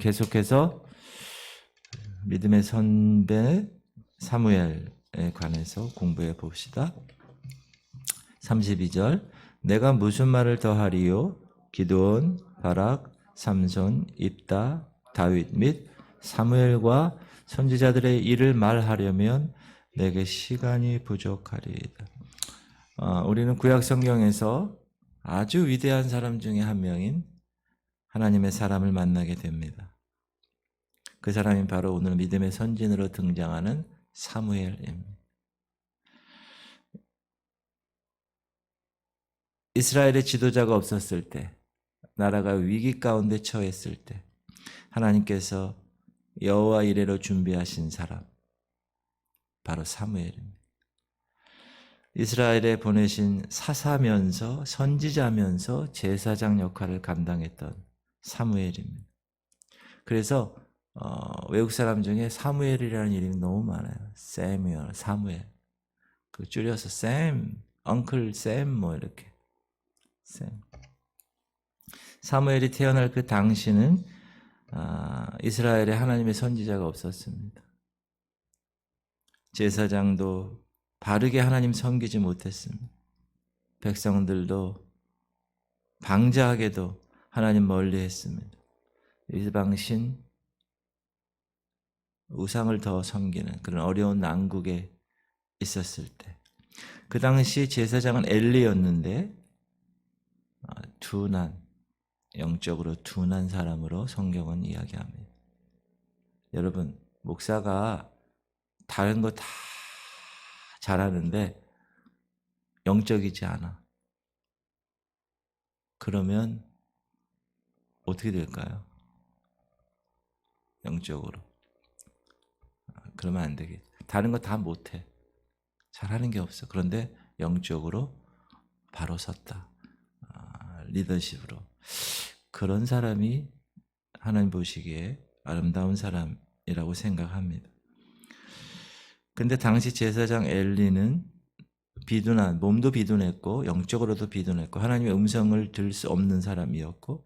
계속해서 믿음의 선배 사무엘에 관해서 공부해 봅시다. 32절 내가 무슨 말을 더하리요? 기드온, 바락, 삼손, 입다, 다윗 및 사무엘과 선지자들의 일을 말하려면 내게 시간이 부족하리이다. 우리는 구약 성경에서 아주 위대한 사람 중에 한 명인 하나님의 사람을 만나게 됩니다. 그 사람이 바로 오늘 믿음의 선진으로 등장하는 사무엘입니다. 이스라엘의 지도자가 없었을 때, 나라가 위기 가운데 처했을 때 하나님께서 여호와 이레로 준비하신 사람, 바로 사무엘입니다. 이스라엘에 보내신 사사면서 선지자면서 제사장 역할을 감당했던 사무엘입니다. 그래서 외국 사람 중에 사무엘이라는 이름이 너무 많아요. 세뮤얼, 사무엘. 그 줄여서 샘, 엉클 샘 뭐 이렇게. 샘. 사무엘이 태어날 그 당시는 이스라엘에 하나님의 선지자가 없었습니다. 제사장도 바르게 하나님 섬기지 못했습니다. 백성들도 방자하게도 하나님 멀리 했습니다. 이방신 우상을 더 섬기는 그런 어려운 난국에 있었을 때, 그 당시 제사장은 엘리였는데 둔한, 영적으로 둔한 사람으로 성경은 이야기합니다. 여러분, 목사가 다른 거 다 잘하는데 영적이지 않아. 그러면 어떻게 될까요? 영적으로. 그러면 안 되겠죠. 다른 거 다 못해. 잘하는 게 없어. 그런데 영적으로 바로 섰다. 리더십으로. 그런 사람이 하나님 보시기에 아름다운 사람이라고 생각합니다. 근데 당시 제사장 엘리는 비둔한, 몸도 비둔했고 영적으로도 비둔했고 하나님의 음성을 들을 수 없는 사람이었고,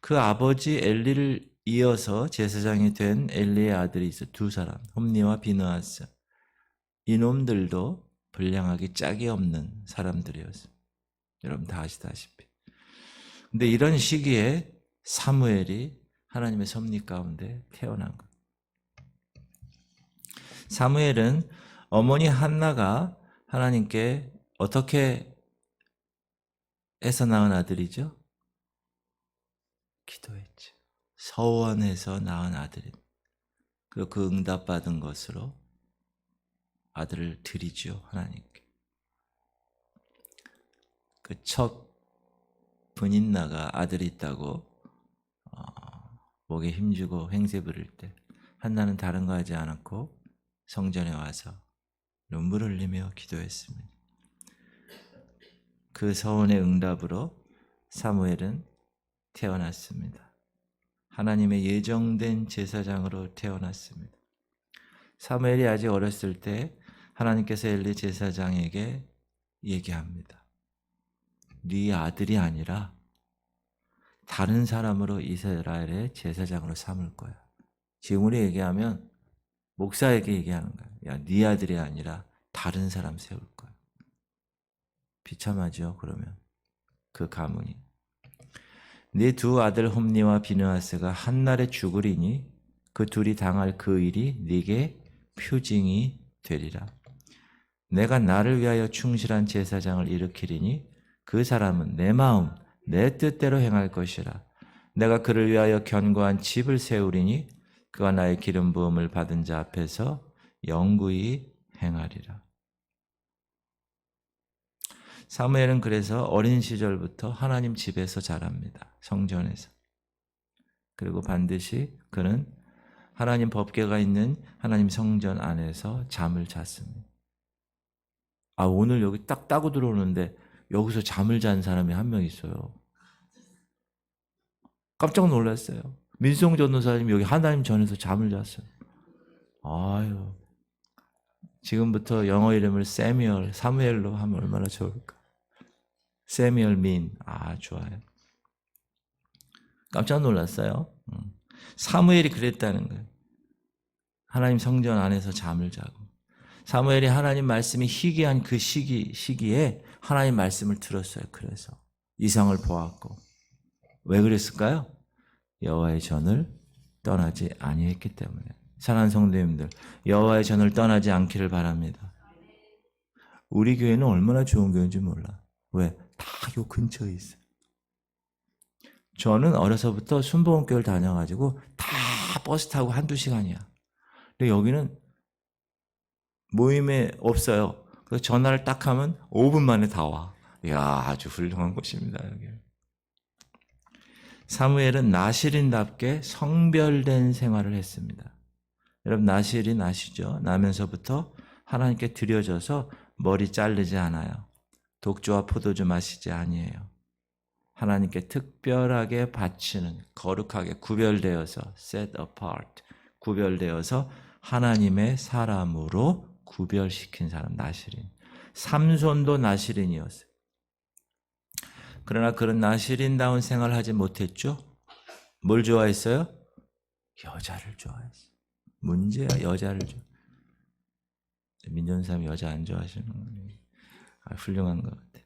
그 아버지 엘리를 이어서 제사장이 된 엘리의 아들이 있어 두 사람, 홈니와 비느하스. 이놈들도 불량하기 짝이 없는 사람들이었어요. 여러분 다 아시다시피. 근데 이런 시기에 사무엘이 하나님의 섭리 가운데 태어난 것. 사무엘은 어머니 한나가 하나님께 어떻게 해서 낳은 아들이죠? 기도했죠. 서원해서 낳은 아들입니다. 그리고 그 응답받은 것으로 아들을 드리죠, 하나님께. 그 첫 분인나가 아들이 있다고 목에 힘주고 행세 부릴 때 한나는 다른 거 하지 않았고 성전에 와서 눈물을 흘리며 기도했습니다. 그 서원의 응답으로 사무엘은 태어났습니다. 하나님의 예정된 제사장으로 태어났습니다. 사무엘이 아직 어렸을 때 하나님께서 엘리 제사장에게 얘기합니다. 네 아들이 아니라 다른 사람으로 이스라엘의 제사장으로 삼을 거야. 지금으로 얘기하면 목사에게 얘기하는 거야. 야, 네 아들이 아니라 다른 사람 세울 거야. 비참하죠, 그러면. 그 가문이. 네 두 아들 홈니와 비느하스가 한날에 죽으리니 그 둘이 당할 그 일이 네게 표징이 되리라. 내가 나를 위하여 충실한 제사장을 일으키리니 그 사람은 내 마음, 내 뜻대로 행할 것이라. 내가 그를 위하여 견고한 집을 세우리니 그가 나의 기름 부음을 받은 자 앞에서 영구히 행하리라. 사무엘은 그래서 어린 시절부터 하나님 집에서 자랍니다. 성전에서. 그리고 반드시 그는 하나님 법궤가 있는 하나님 성전 안에서 잠을 잤습니다. 오늘 여기 딱 따고 들어오는데 여기서 잠을 잔 사람이 한 명 있어요. 깜짝 놀랐어요. 민수홍 전도사님 여기 하나님 전에서 잠을 잤어요. 아유, 지금부터 영어 이름을 세뮤얼, 사무엘로 하면 얼마나 좋을까. 세뮤얼 민, 좋아요. 깜짝 놀랐어요. 사무엘이 그랬다는 거예요. 하나님 성전 안에서 잠을 자고 사무엘이 하나님 말씀이 희귀한 그 시기에 하나님 말씀을 들었어요. 그래서 이상을 보았고 왜 그랬을까요? 여호와의 전을 떠나지 아니했기 때문에. 사랑하는 성도님들, 여호와의 전을 떠나지 않기를 바랍니다. 우리 교회는 얼마나 좋은 교회인지 몰라. 왜? 다 요 근처에 있어요. 저는 어려서부터 순복음교회를 다녀가지고 다 버스 타고 한두 시간이야. 근데 여기는 모임에 없어요. 그래서 전화를 딱 하면 5분 만에 다 와. 이야, 아주 훌륭한 곳입니다, 여기. 사무엘은 나실인답게 성별된 생활을 했습니다. 여러분, 나실인 아시죠? 나면서부터 하나님께 드려져서 머리 자르지 않아요. 독주와 포도주 마시지 아니에요. 하나님께 특별하게 바치는, 거룩하게 구별되어서 set apart, 구별되어서 하나님의 사람으로 구별시킨 사람, 나실인. 삼손도 나실인이었어요. 그러나 그런 나실인다운 생활을 하지 못했죠. 뭘 좋아했어요? 여자를 좋아했어요. 문제야, 여자를 좋아해요. 민전사님 여자 안 좋아하시는 거예요. 훌륭한 것 같아요.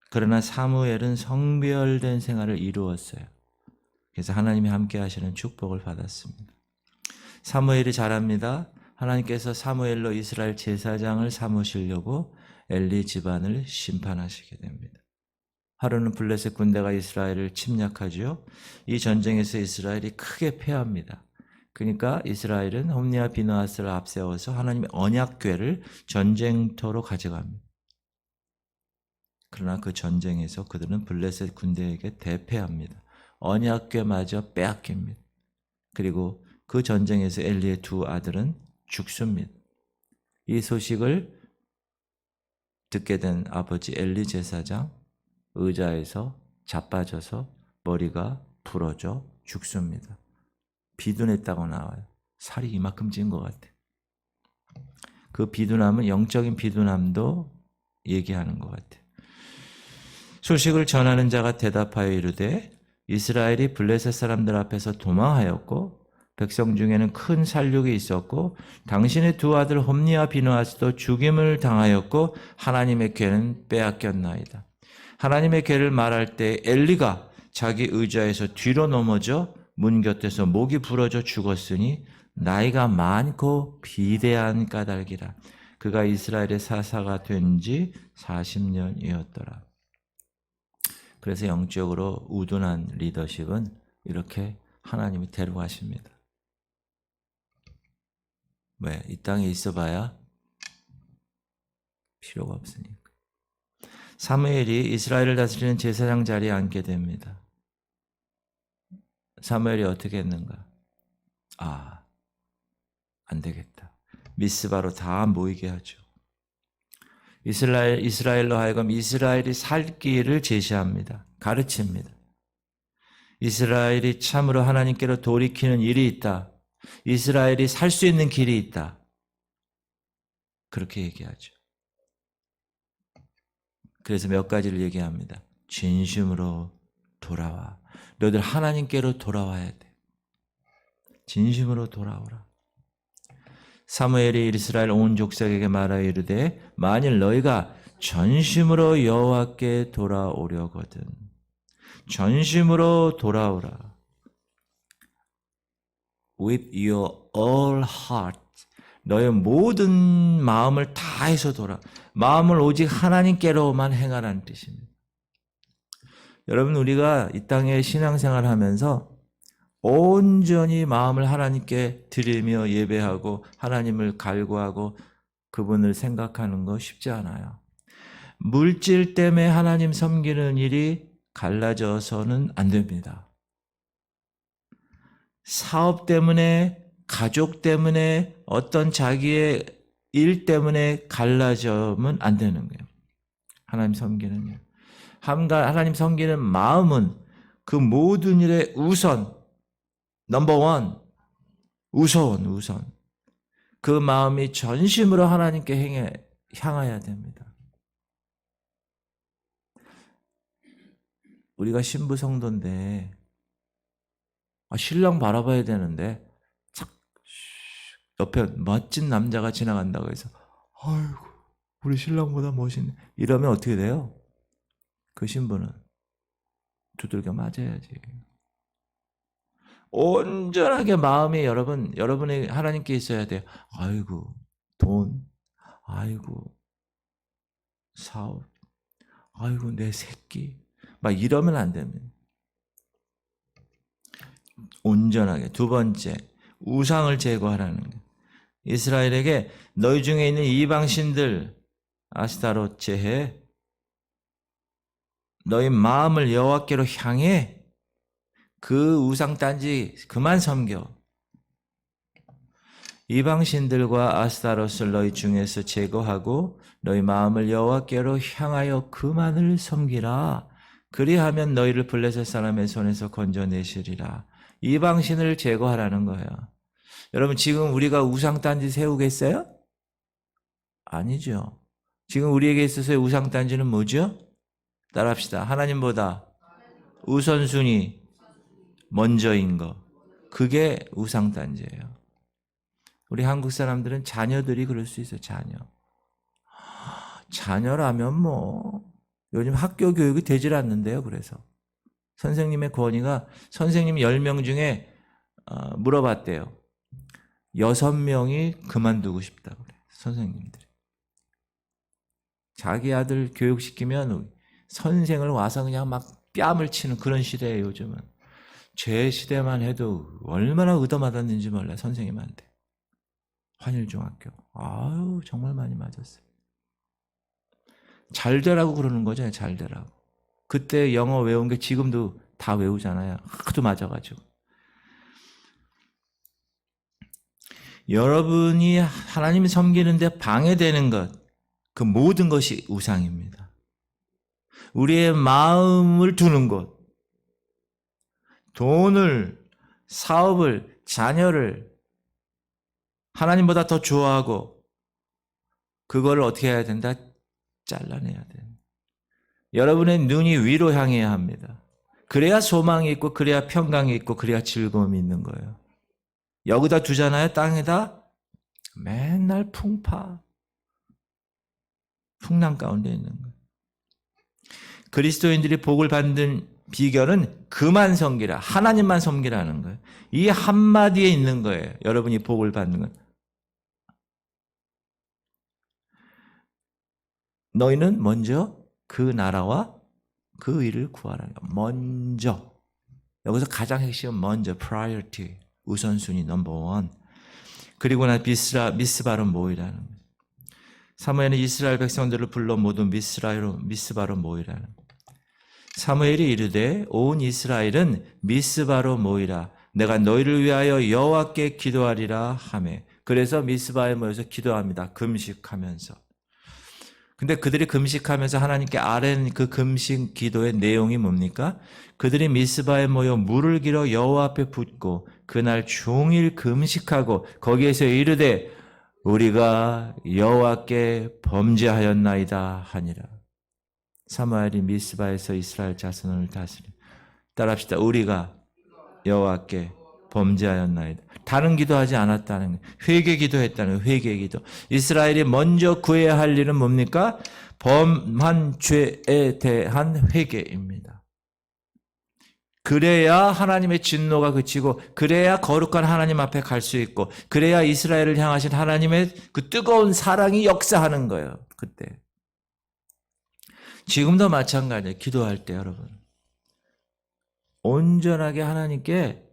그러나 사무엘은 성별된 생활을 이루었어요. 그래서 하나님이 함께 하시는 축복을 받았습니다. 사무엘이 잘합니다. 하나님께서 사무엘로 이스라엘 제사장을 삼으시려고 엘리 집안을 심판하시게 됩니다. 하루는 블레셋 군대가 이스라엘을 침략하죠. 이 전쟁에서 이스라엘이 크게 패합니다. 그러니까 이스라엘은 홈리와 비느하스를 앞세워서 하나님의 언약궤를 전쟁터로 가져갑니다. 그러나 그 전쟁에서 그들은 블레셋 군대에게 대패합니다. 언약궤마저 빼앗깁니다. 그리고 그 전쟁에서 엘리의 두 아들은 죽습니다. 이 소식을 듣게 된 아버지 엘리 제사장 의자에서 자빠져서 머리가 부러져 죽습니다. 비둔했다고 나와요. 살이 이만큼 찐 것 같아요. 그 비둔함은 영적인 비둔함도 얘기하는 것 같아요. 소식을 전하는 자가 대답하여 이르되 이스라엘이 블레셋 사람들 앞에서 도망하였고 백성 중에는 큰 살육이 있었고 당신의 두 아들 홈리와 비느하스도 죽임을 당하였고 하나님의 궤는 빼앗겼나이다. 하나님의 궤를 말할 때 엘리가 자기 의자에서 뒤로 넘어져 문 곁에서 목이 부러져 죽었으니 나이가 많고 비대한 까닭이라. 그가 이스라엘의 사사가 된 지 40년이었더라. 그래서 영적으로 우둔한 리더십은 이렇게 하나님이 데려가십니다. 왜? 이 땅에 있어봐야 필요가 없으니까. 사무엘이 이스라엘을 다스리는 제사장 자리에 앉게 됩니다. 사무엘이 어떻게 했는가? 안 되겠다. 미스바로 다 모이게 하죠. 이스라엘로 하여금 이스라엘이 살 길을 제시합니다. 가르칩니다. 이스라엘이 참으로 하나님께로 돌이키는 일이 있다. 이스라엘이 살 수 있는 길이 있다. 그렇게 얘기하죠. 그래서 몇 가지를 얘기합니다. 진심으로 돌아와. 너희들 하나님께로 돌아와야 돼. 진심으로 돌아오라. 사무엘이 이스라엘 온 족속에게 말하여 이르되 만일 너희가 전심으로 여호와께 돌아오려거든 전심으로 돌아오라. With your all heart. 너의 모든 마음을 다해서 마음을 오직 하나님께로만 행하라는 뜻입니다. 여러분, 우리가 이 땅에 신앙생활 하면서 온전히 마음을 하나님께 드리며 예배하고 하나님을 갈구하고 그분을 생각하는 거 쉽지 않아요. 물질 때문에 하나님 섬기는 일이 갈라져서는 안 됩니다. 사업 때문에, 가족 때문에, 어떤 자기의 일 때문에 갈라져면 안 되는 거예요. 하나님 섬기는 일. 하나님 섬기는 마음은 그 모든 일의 우선, 넘버원, 우선. 그 마음이 전심으로 하나님께 향해야 됩니다. 우리가 신부 성도인데 신랑 바라봐야 되는데 착 옆에 멋진 남자가 지나간다고 해서 아이고 우리 신랑보다 멋있네 이러면 어떻게 돼요? 그 신부는 두들겨 맞아야지. 온전하게 마음이 여러분의 하나님께 있어야 돼요. 아이고 돈, 아이고 사업, 아이고 내 새끼 막 이러면 안 됩니다. 온전하게. 두 번째, 우상을 제거하라는 거예요. 이스라엘에게 너희 중에 있는 이방신들 아스타롯 제해 너희 마음을 여호와께로 향해 그 우상단지 그만 섬겨. 이방신들과 아스타롯을 너희 중에서 제거하고 너희 마음을 여호와께로 향하여 그만을 섬기라. 그리하면 너희를 블레셋 사람의 손에서 건져내시리라. 이방신을 제거하라는 거예요. 여러분 지금 우리가 우상단지 세우겠어요? 아니죠. 지금 우리에게 있어서의 우상단지는 뭐죠? 따라합시다. 하나님보다 우선순위 먼저인 거. 그게 우상단지예요. 우리 한국 사람들은 자녀들이 그럴 수 있어요. 자녀라면 뭐 요즘 학교 교육이 되질 않는데요. 그래서 선생님의 권위가 선생님 10명 중에 물어봤대요. 6명이 그만두고 싶다고 그래요. 선생님들이. 자기 아들 교육시키면 선생을 와서 그냥 막 뺨을 치는 그런 시대예요. 요즘은. 제 시대만 해도 얼마나 얻어맞았는지 몰라요. 선생님한테. 환일중학교. 아유 정말 많이 맞았어요. 잘 되라고 그러는 거죠. 잘 되라고. 그때 영어 외운 게 지금도 다 외우잖아요. 하도 맞아가지고. 여러분이 하나님 섬기는데 방해되는 것, 그 모든 것이 우상입니다. 우리의 마음을 두는 것, 돈을, 사업을, 자녀를 하나님보다 더 좋아하고 그거를 어떻게 해야 된다? 잘라내야 돼. 여러분의 눈이 위로 향해야 합니다. 그래야 소망이 있고 그래야 평강이 있고 그래야 즐거움이 있는 거예요. 여기다 두잖아요. 땅에다 맨날 풍랑 가운데 있는 거예요. 그리스도인들이 복을 받는 비결은 그만 섬기라. 하나님만 섬기라는 거예요. 이 한마디에 있는 거예요. 여러분이 복을 받는 건. 너희는 먼저 그 나라와 그 일을 구하라. 먼저. 여기서 가장 핵심은 먼저, priority, 우선순위 넘버 1. 그리고 나 미스바로 모이라는 거예요. 사무엘은 이스라엘 백성들을 불러 모두 미스바로 모이라는 거예요. 사무엘이 이르되 온 이스라엘은 미스바로 모이라. 내가 너희를 위하여 여호와께 기도하리라 하매. 그래서 미스바에 모여서 기도합니다. 금식하면서. 근데 그들이 금식하면서 하나님께 아뢰는 그 금식 기도의 내용이 뭡니까? 그들이 미스바에 모여 물을 길어 여호와 앞에 붓고 그날 종일 금식하고 거기에서 이르되 우리가 여호와께 범죄하였나이다 하니라. 사무엘이 미스바에서 이스라엘 자손을 다스리. 따라합시다. 우리가 여호와께 범죄하였나이다. 다른 기도하지 않았다는 거예요. 회개 기도했다는 거예요. 회개 기도. 이스라엘이 먼저 구해야 할 일은 뭡니까? 범한 죄에 대한 회개입니다. 그래야 하나님의 진노가 그치고 그래야 거룩한 하나님 앞에 갈 수 있고 그래야 이스라엘을 향하신 하나님의 그 뜨거운 사랑이 역사하는 거예요. 그때. 지금도 마찬가지예요. 기도할 때 여러분. 온전하게 하나님께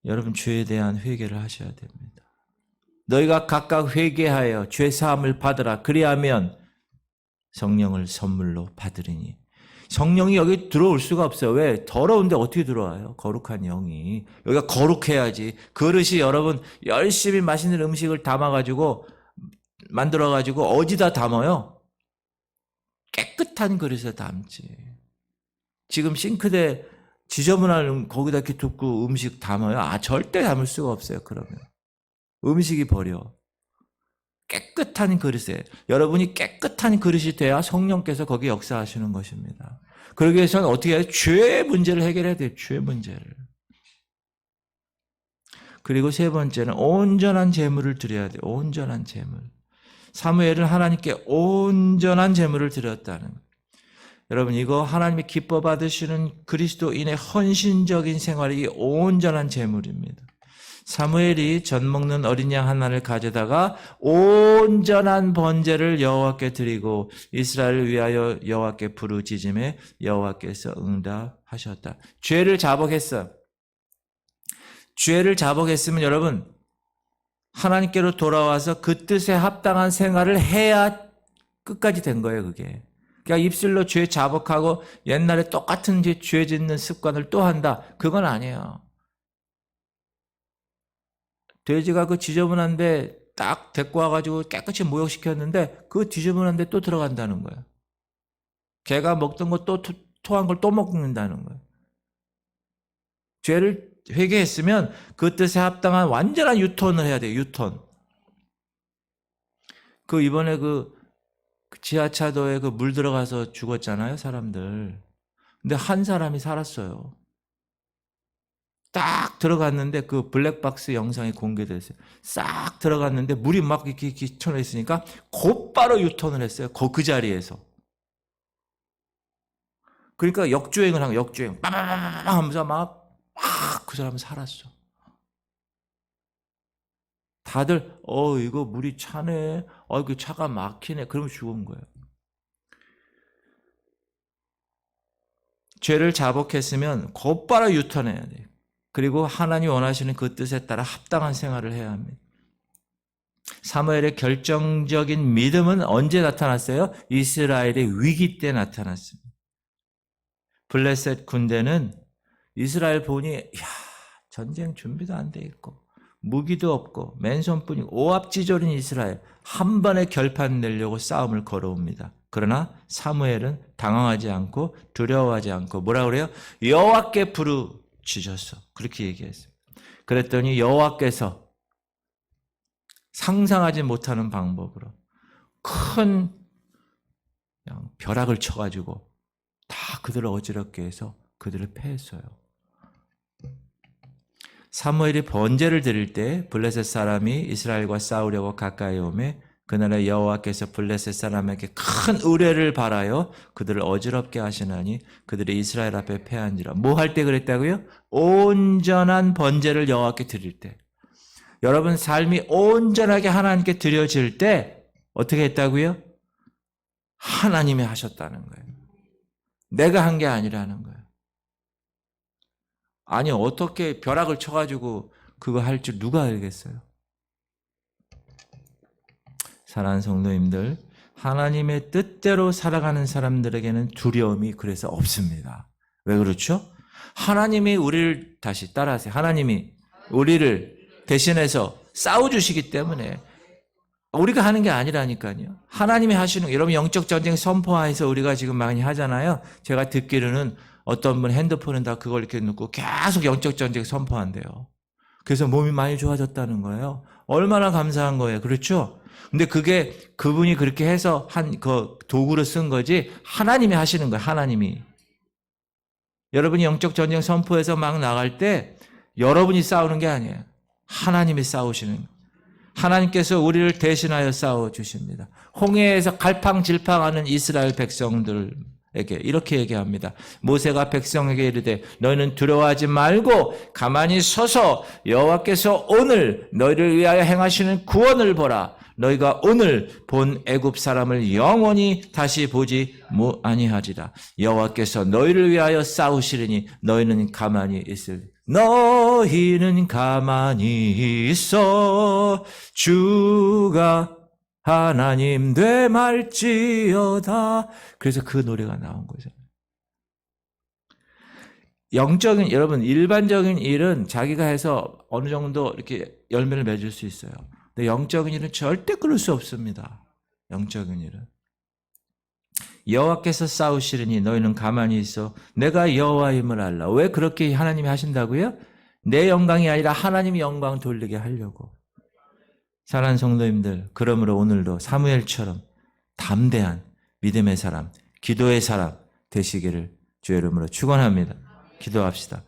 여러분 죄에 대한 회개를 하셔야 됩니다. 너희가 각각 회개하여 죄 사함을 받으라. 그리하면 성령을 선물로 받으리니. 성령이 여기 들어올 수가 없어요. 왜? 더러운데 어떻게 들어와요? 거룩한 영이. 여기가 거룩해야지. 그릇이 여러분 열심히 맛있는 음식을 담아가지고 만들어가지고 어디다 담아요? 깨끗한 그릇에 담지. 지금 싱크대 지저분한 거기다 이렇게 붓고 음식 담아요? 절대 담을 수가 없어요. 그러면 음식이 버려. 깨끗한 그릇에 여러분이 깨끗한 그릇이 돼야 성령께서 거기 역사하시는 것입니다. 그러기 위해서는 어떻게 해야 돼요? 죄의 문제를 해결해야 돼요. 죄의 문제를. 그리고 세 번째는 온전한 제물을 드려야 돼요. 온전한 제물. 사무엘은 하나님께 온전한 제물을 드렸다는 거예요. 여러분, 이거 하나님이 기뻐 받으시는 그리스도인의 헌신적인 생활이 온전한 제물입니다. 사무엘이 젖 먹는 어린 양 하나를 가져다가 온전한 번제를 여호와께 드리고 이스라엘을 위하여 여호와께 부르짖음에 여호와께서 응답하셨다. 죄를 자복했어. 죄를 자복했으면 여러분, 하나님께로 돌아와서 그 뜻에 합당한 생활을 해야 끝까지 된 거예요, 그게. 그러니까 입술로 죄 자복하고 옛날에 똑같은 죄 짓는 습관을 또 한다. 그건 아니에요. 돼지가 그 지저분한데 딱 데리고 와가지고 깨끗이 모욕시켰는데 그 지저분한데 또 들어간다는 거예요. 개가 먹던 거 또 토한 걸 또 먹는다는 거예요. 죄를 회개했으면 그 뜻에 합당한 완전한 유턴을 해야 돼요. 유턴. 그 이번에 그 지하차도에 그 물 들어가서 죽었잖아요, 사람들. 근데 한 사람이 살았어요. 딱 들어갔는데 그 블랙박스 영상이 공개됐어요. 싹 들어갔는데 물이 막 이렇게 기쳐져 있으니까 곧바로 유턴을 했어요. 그 자리에서. 그러니까 역주행을 한 거예요. 역주행. 빠바바바 하면서 막 그 사람은 살았어. 다들 이거 물이 차네. 이거 차가 막히네. 그러면 죽은 거예요. 죄를 자복했으면 곧바로 유턴해야 돼요. 그리고 하나님이 원하시는 그 뜻에 따라 합당한 생활을 해야 합니다. 사무엘의 결정적인 믿음은 언제 나타났어요? 이스라엘의 위기 때 나타났습니다. 블레셋 군대는 이스라엘 보니 전쟁 준비도 안 돼 있고 무기도 없고 맨손뿐이고 오합지졸인 이스라엘, 한 번에 결판 내려고 싸움을 걸어옵니다. 그러나 사무엘은 당황하지 않고 두려워하지 않고 뭐라 그래요? 여호와께 부르짖었어. 그렇게 얘기했어요. 그랬더니 여호와께서 상상하지 못하는 방법으로 큰 벼락을 쳐가지고 다 그들을 어지럽게 해서 그들을 패했어요. 사무엘이 번제를 드릴 때 블레셋 사람이 이스라엘과 싸우려고 가까이 오매 그날에 여호와께서 블레셋 사람에게 큰 의뢰를 바라여 그들을 어지럽게 하시나니 그들이 이스라엘 앞에 패한지라. 뭐 할 때 그랬다고요? 온전한 번제를 여호와께 드릴 때. 여러분 삶이 온전하게 하나님께 드려질 때 어떻게 했다고요? 하나님이 하셨다는 거예요. 내가 한 게 아니라는 거예요. 아니 어떻게 벼락을 쳐가지고 그거 할 줄 누가 알겠어요? 사랑하는 성도님들, 하나님의 뜻대로 살아가는 사람들에게는 두려움이 그래서 없습니다. 왜 그렇죠? 하나님이 우리를 다시 따라하세요. 하나님이 우리를 대신해서 싸워주시기 때문에 우리가 하는 게 아니라니까요. 하나님이 하시는, 여러분 영적 전쟁 선포해서 우리가 지금 많이 하잖아요. 제가 듣기로는 어떤 분 핸드폰에다 그걸 이렇게 넣고 계속 영적 전쟁 선포한대요. 그래서 몸이 많이 좋아졌다는 거예요. 얼마나 감사한 거예요. 그렇죠? 근데 그게 그분이 그렇게 해서 한 그 도구로 쓴 거지 하나님이 하시는 거예요. 하나님이. 여러분이 영적 전쟁 선포해서 막 나갈 때 여러분이 싸우는 게 아니에요. 하나님이 싸우시는 거예요. 하나님께서 우리를 대신하여 싸워주십니다. 홍해에서 갈팡질팡하는 이스라엘 백성들에게 이렇게 얘기합니다. 모세가 백성에게 이르되 너희는 두려워하지 말고 가만히 서서 여호와께서 오늘 너희를 위하여 행하시는 구원을 보라. 너희가 오늘 본 애굽 사람을 영원히 다시 보지 아니하리라. 여호와께서 너희를 위하여 싸우시리니 너희는 가만히 있으리. 너희는 가만히 있어 주가 하나님 되말지어다. 그래서 그 노래가 나온 거죠. 영적인, 여러분 일반적인 일은 자기가 해서 어느 정도 이렇게 열매를 맺을 수 있어요. 근데 영적인 일은 절대 그럴 수 없습니다. 영적인 일은 여호와께서 싸우시리니 너희는 가만히 있어 내가 여호와임을 알라. 왜 그렇게 하나님이 하신다고요? 내 영광이 아니라 하나님이 영광 돌리게 하려고. 사랑하는 성도님들, 그러므로 오늘도 사무엘처럼 담대한 믿음의 사람, 기도의 사람 되시기를 주의 이름으로 축원합니다. 기도합시다.